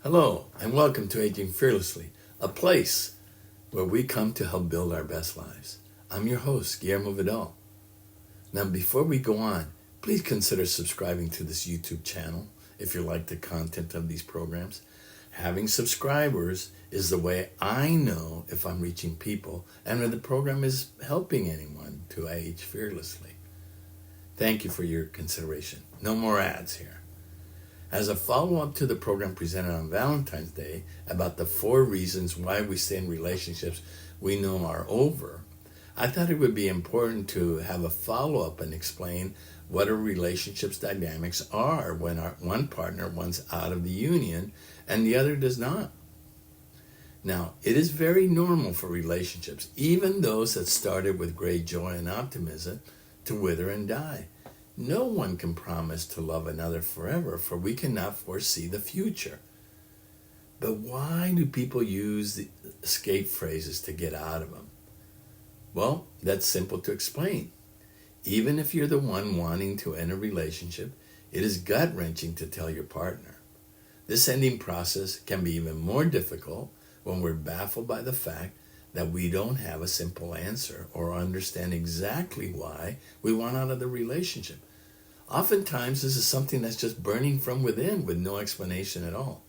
Hello, and welcome to Aging Fearlessly, a place where we come to help build our best lives. I'm your host, Guillermo Vidal. Now, before we go on, please consider subscribing to this YouTube channel if you like the content of these programs. Having subscribers is the way I know if I'm reaching people and if the program is helping anyone to age fearlessly. Thank you for your consideration. No more ads here. As a follow-up to the program presented on Valentine's Day about the 4 reasons why we stay in relationships we know are over, I thought it would be important to have a follow-up and explain what a relationship's dynamics are when one partner wants out of the union and the other does not. Now, it is very normal for relationships, even those that started with great joy and optimism, to wither and die. No one can promise to love another forever, for we cannot foresee the future. But why do people use the escape phrases to get out of them? Well, that's simple to explain. Even if you're the one wanting to end a relationship, it is gut-wrenching to tell your partner. This ending process can be even more difficult when we're baffled by the fact that we don't have a simple answer or understand exactly why we want out of the relationship. Oftentimes, this is something that's just burning from within with no explanation at all.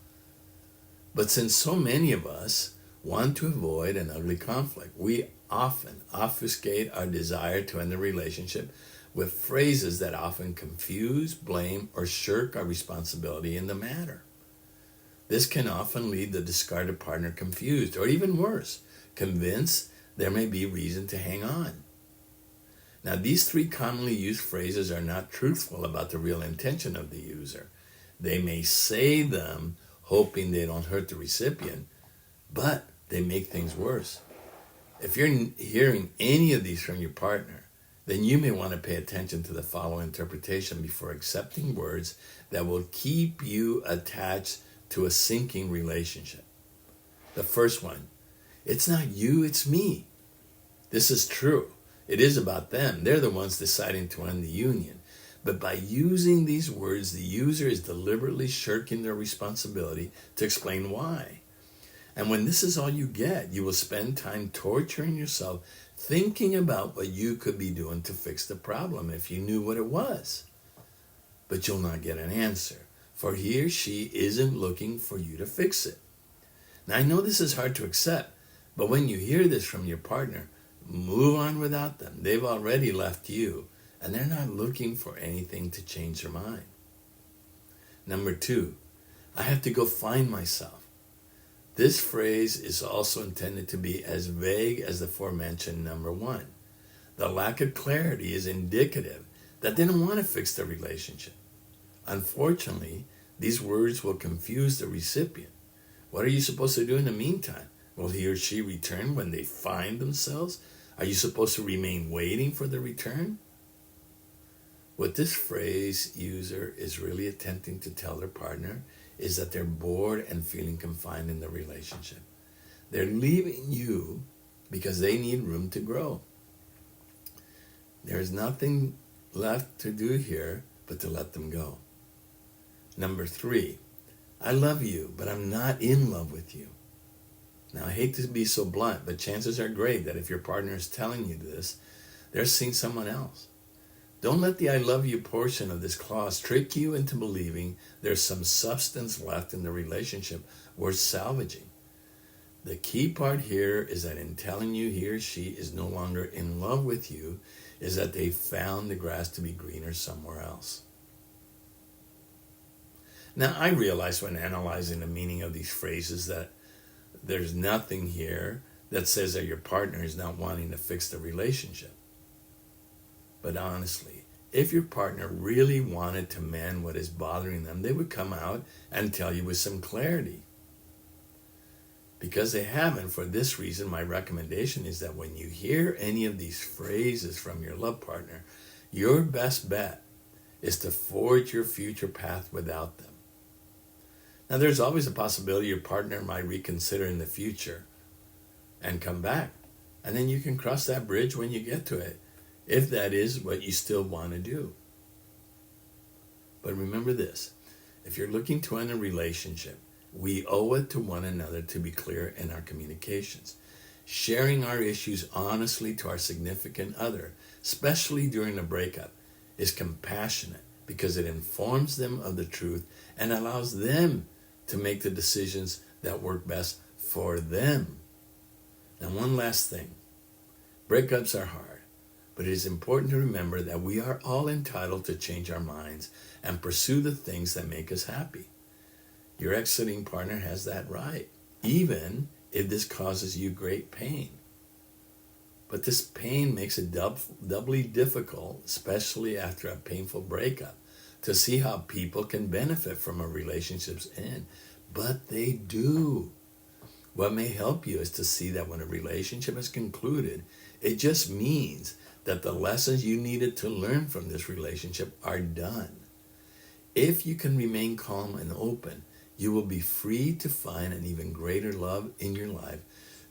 But since so many of us want to avoid an ugly conflict, we often obfuscate our desire to end the relationship with phrases that often confuse, blame, or shirk our responsibility in the matter. This can often leave the discarded partner confused, or even worse, convinced there may be reason to hang on. Now, these 3 commonly used phrases are not truthful about the real intention of the user. They may say them hoping they don't hurt the recipient, but they make things worse. If you're hearing any of these from your partner, then you may want to pay attention to the following interpretation before accepting words that will keep you attached to a sinking relationship. The first one, it's not you, it's me. This is true. It is about them. They're the ones deciding to end the union. But by using these words, the user is deliberately shirking their responsibility to explain why. And when this is all you get, you will spend time torturing yourself thinking about what you could be doing to fix the problem if you knew what it was. But you'll not get an answer, for he or she isn't looking for you to fix it. Now, I know this is hard to accept, but when you hear this from your partner, move on without them. They've already left you, and they're not looking for anything to change their mind. Number 2, I have to go find myself. This phrase is also intended to be as vague as the aforementioned number 1. The lack of clarity is indicative that they don't want to fix the relationship. Unfortunately, these words will confuse the recipient. What are you supposed to do in the meantime? Will he or she return when they find themselves? Are you supposed to remain waiting for the return? What this phrase user is really attempting to tell their partner is that they're bored and feeling confined in the relationship. They're leaving you because they need room to grow. There's nothing left to do here but to let them go. Number 3, I love you, but I'm not in love with you. Now, I hate to be so blunt, but chances are great that if your partner is telling you this, they're seeing someone else. Don't let the I love you portion of this clause trick you into believing there's some substance left in the relationship worth salvaging. The key part here is that in telling you he or she is no longer in love with you, is that they found the grass to be greener somewhere else. Now, I realize when analyzing the meaning of these phrases that there's nothing here that says that your partner is not wanting to fix the relationship. But honestly, if your partner really wanted to mend what is bothering them, they would come out and tell you with some clarity. Because they haven't, for this reason, my recommendation is that when you hear any of these phrases from your love partner, your best bet is to forge your future path without them. Now, there's always a possibility your partner might reconsider in the future and come back. And then you can cross that bridge when you get to it, if that is what you still want to do. But remember this, if you're looking to end a relationship, We owe it to one another to be clear in our communications. Sharing our issues honestly to our significant other, especially during a breakup, is compassionate because it informs them of the truth and allows them to make the decisions that work best for them. And one last thing. Breakups are hard, but it is important to remember that we are all entitled to change our minds and pursue the things that make us happy. Your exiting partner has that right, even if this causes you great pain. But this pain makes it doubly difficult, especially after a painful breakup, to see how people can benefit from a relationship's end. But they do. What may help you is to see that when a relationship is concluded, it just means that the lessons you needed to learn from this relationship are done. If you can remain calm and open, you will be free to find an even greater love in your life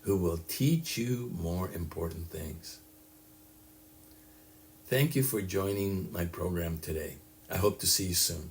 who will teach you more important things. Thank you for joining my program today. I hope to see you soon.